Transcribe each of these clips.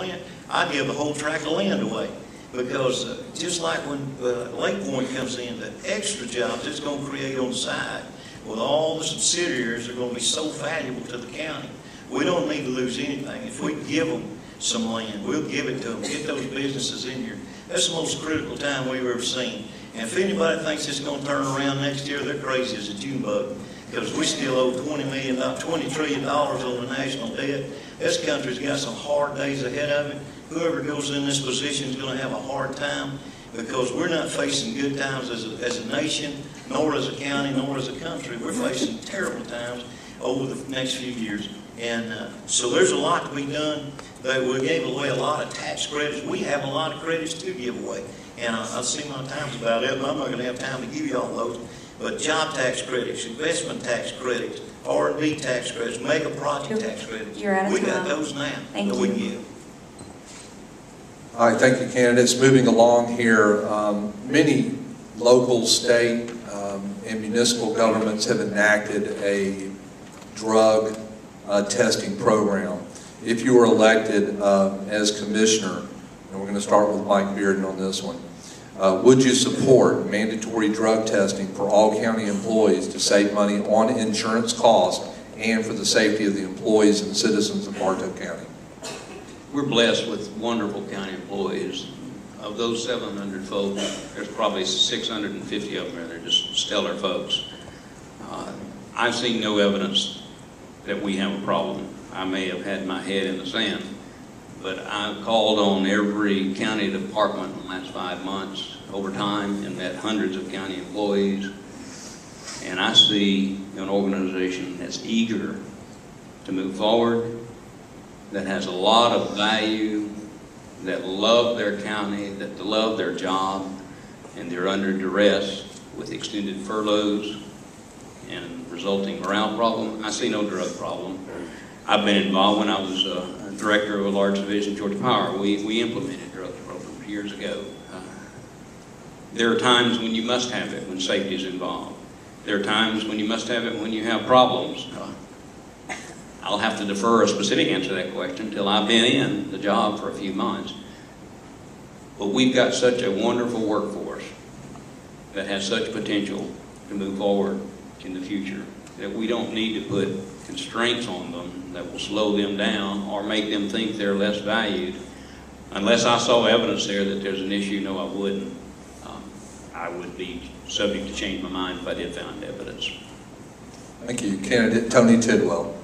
plant, I'd give the whole tract of land away. Because just like when Lake Point comes in, the extra jobs it's going to create on the side with all the subsidiaries are going to be so valuable to the county. We don't need to lose anything. If we give them some land, we'll give it to them. Get those businesses in here. That's the most critical time we've ever seen. And if anybody thinks it's going to turn around next year, they're crazy as a June bug. Because we still owe $20 trillion on the national debt. This country's got some hard days ahead of it. Whoever goes in this position is going to have a hard time because we're not facing good times as a nation, nor as a county, nor as a country. We're facing terrible times over the next few years. And so there's a lot to be done. We gave away a lot of tax credits. We have a lot of credits to give away. And I've seen my times about it, but I'm not going to have time to give you all those. But job tax credits, investment tax credits, R&D tax credits, mega project tax credits. You're out of time. We got those now that we can give. All right, thank you, candidates. Moving along here, many local, state, and municipal governments have enacted a drug testing program. If you were elected as commissioner, and we're going to start with Mike Bearden on this one, would you support mandatory drug testing for all county employees to save money on insurance costs and for the safety of the employees and citizens of Bartow County? We're blessed with wonderful county employees. Of those 700 folks, there's probably 650 of them that are just stellar folks. I've seen no evidence that we have a problem. I may have had my head in the sand, but I've called on every county department in the last 5 months over time and met hundreds of county employees. And I see an organization that's eager to move forward, that has a lot of value, that love their county, that love their job, and they're under duress with extended furloughs and resulting morale problem. I see no drug problem. I've been involved when I was a director of a large division, Georgia Power. We implemented drug programs years ago. There are times when you must have it when safety is involved. There are times when you must have it when you have problems. I'll have to defer a specific answer to that question until I've been in the job for a few months. But we've got such a wonderful workforce that has such potential to move forward in the future that we don't need to put constraints on them that will slow them down or make them think they're less valued. Unless I saw evidence there that there's an issue, no, I wouldn't. I would be subject to change my mind if I did find evidence. Thank you. Candidate Tony Tidwell.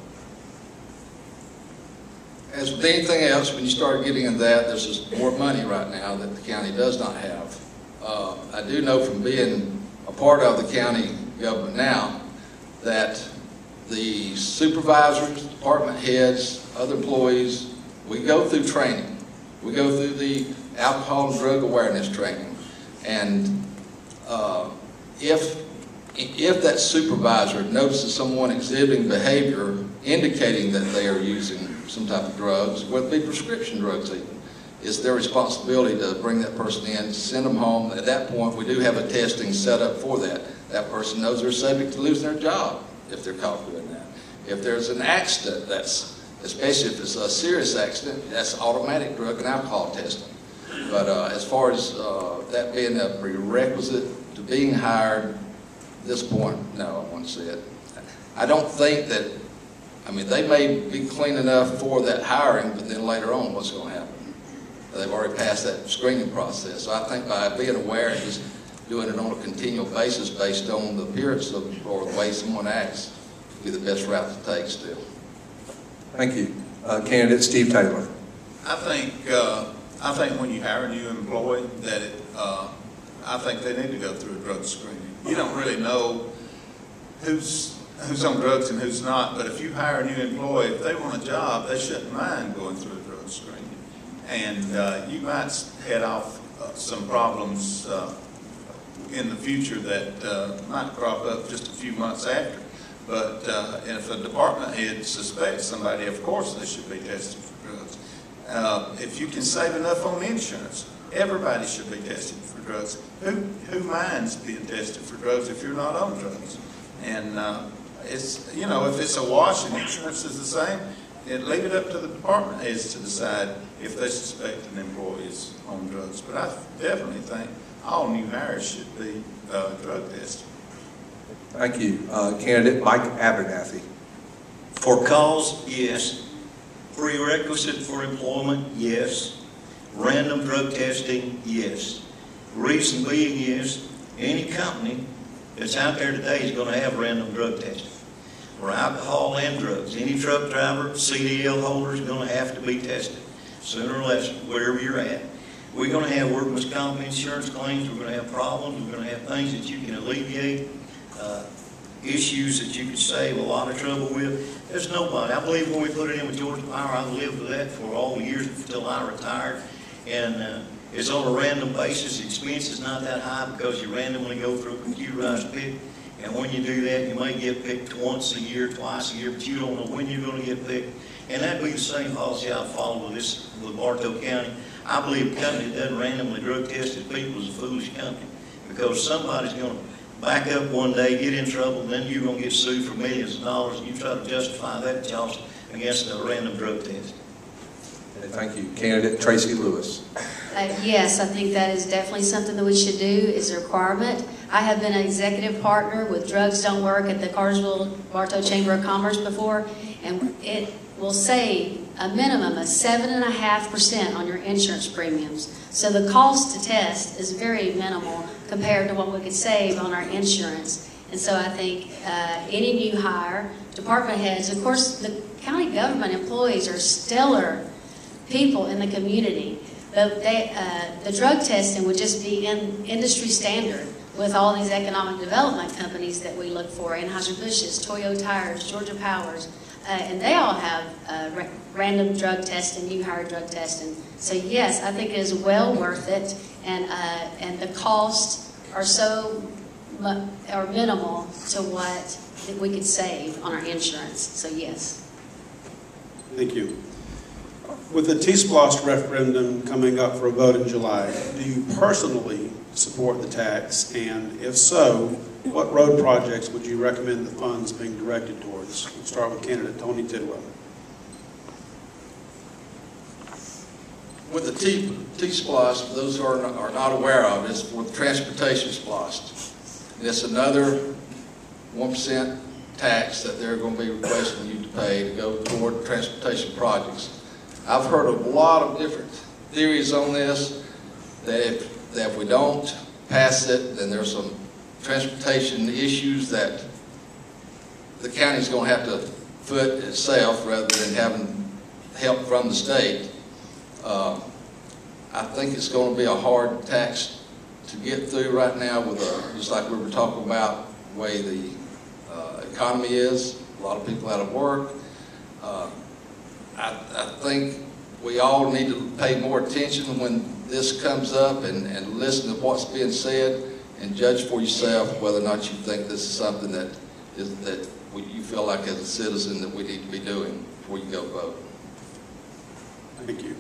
As with anything else, when you start getting into that, there's just more money right now that the county does not have. I do know from being a part of the county government now that the supervisors, department heads, other employees, we go through training. We go through the alcohol and drug awareness training. And if that supervisor notices someone exhibiting behavior indicating that they are using some type of drugs, whether it be prescription drugs even, it's their responsibility to bring that person in, send them home. At that point, we do have a testing set up for that. That person knows they're subject to losing their job if they're caught doing that. If there's an accident, that's, especially if it's a serious accident, that's automatic drug and alcohol testing. But as far as that being a prerequisite to being hired, at this point, no, I wouldn't see it. I don't think that, I mean, they may be clean enough for that hiring, but then later on, what's going to happen? They've already passed that screening process. So I think by being aware and just doing it on a continual basis based on the appearance of, or the way someone acts, would be the best route to take still. Thank you. Candidate Steve Taylor. I think when you hire a new employee, that I think they need to go through a drug screening. You don't really know who's on drugs and who's not, but if you hire a new employee, if they want a job, they shouldn't mind going through a drug screening. And you might head off some problems in the future that might crop up just a few months after. But if a department head suspects somebody, of course they should be tested for drugs. If you can save enough on insurance, everybody should be tested for drugs. Who minds being tested for drugs if you're not on drugs? And it's, you know, if it's a wash and insurance is the same, leave it up to the department heads to decide if they suspect an employee is on drugs. But I definitely think all new hires should be drug tested. Thank you. Candidate Mike Abernathy. For cause, yes. Prerequisite for employment, yes. Random drug testing, yes. Reason being is, any company that's out there today is going to have random drug testing for alcohol and drugs. Any truck driver, CDL holder is going to have to be tested, sooner or less, wherever you're at. We're going to have workman's comp insurance claims. We're going to have problems. We're going to have things that you can alleviate, issues that you could save a lot of trouble with. There's nobody. I believe when we put it in with Georgia Power, I lived with that for all the years until I retired. And it's on a random basis. The expense is not that high because you randomly go through a computerized pick. And when you do that, you may get picked once a year, twice a year, but you don't know when you're going to get picked. And that'd be the same policy I follow with Bartow County. I believe a company that doesn't randomly drug test its people is a foolish company, because somebody's going to back up one day, get in trouble, and then you're going to get sued for millions of dollars, and you try to justify that cost against a random drug test. Thank you. Candidate Tracy Lewis. Yes, I think that is definitely something that we should do, is a requirement. I have been an executive partner with Drugs Don't Work at the Cartersville-Bartow Chamber of Commerce before, and it will save a minimum of 7.5% on your insurance premiums. So the cost to test is very minimal compared to what we could save on our insurance. And so I think any new hire, department heads, of course the county government employees are stellar people in the community. The drug testing would just be in industry standard with all these economic development companies that we look for, Anheuser-Busch's, Toyo Tires, Georgia Powers, and they all have random drug testing, new hire drug testing. So yes, I think it is well worth it, and the costs are minimal to what we could save on our insurance. So yes. Thank you. With the T-SPLOST referendum coming up for a vote in July, do you personally support the tax? And if so, what road projects would you recommend the funds being directed towards? We'll start with candidate Tony Tidwell. With the T-SPLOST, for those who are not aware of, it's with transportation SPLOST. It's another 1% tax that they're going to be requesting you to pay to go toward transportation projects. I've heard a lot of different theories on this, that if we don't pass it, then there's some transportation issues that the county's going to have to foot itself rather than having help from the state. I think it's going to be a hard tax to get through right now with just like we were talking about, the way the economy is, a lot of people out of work. I think we all need to pay more attention when this comes up and listen to what's being said and judge for yourself whether or not you think this is something that you feel like as a citizen that we need to be doing before you go vote. Thank you.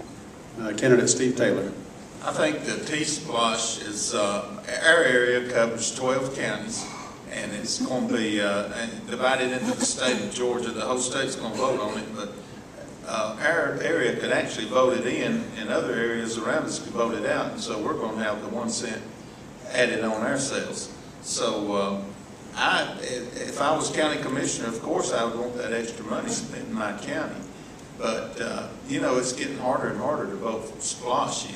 Candidate Steve Taylor. I think the T-SPLOST is, our area covers 12 counties, and it's going to be divided into the state of Georgia. The whole state's going to vote on it, but our area could actually vote it in, and other areas around us could vote it out, and so we're going to have the 1 cent added on ourselves. So if I was county commissioner, of course I would want that extra money spent in my county. But, you know, it's getting harder and harder to vote for SPLOST,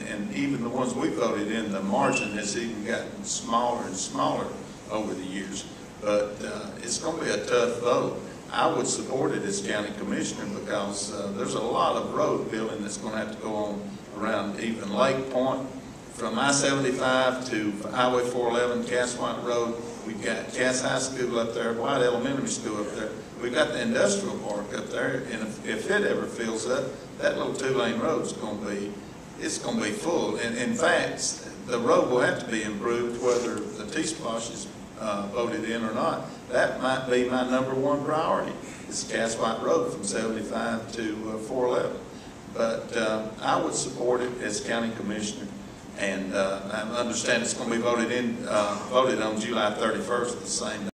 and even the ones we voted in, the margin has even gotten smaller and smaller over the years. But it's going to be a tough vote. I would support it as county commissioner because there's a lot of road building that's going to have to go on around even Lake Point, from I-75 to Highway 411, Cass White Road. We've got Cass High School up there, White Elementary School up there. We've got the industrial park up there, and if it ever fills up, that little 2-lane road is going to be full. And in fact, the road will have to be improved whether the T-SPLOST is voted in or not. That might be my #1 priority. It's Cass White Road from 75 to 411. But I would support it as county commissioner, and I understand it's going to be voted on July 31st, the same day.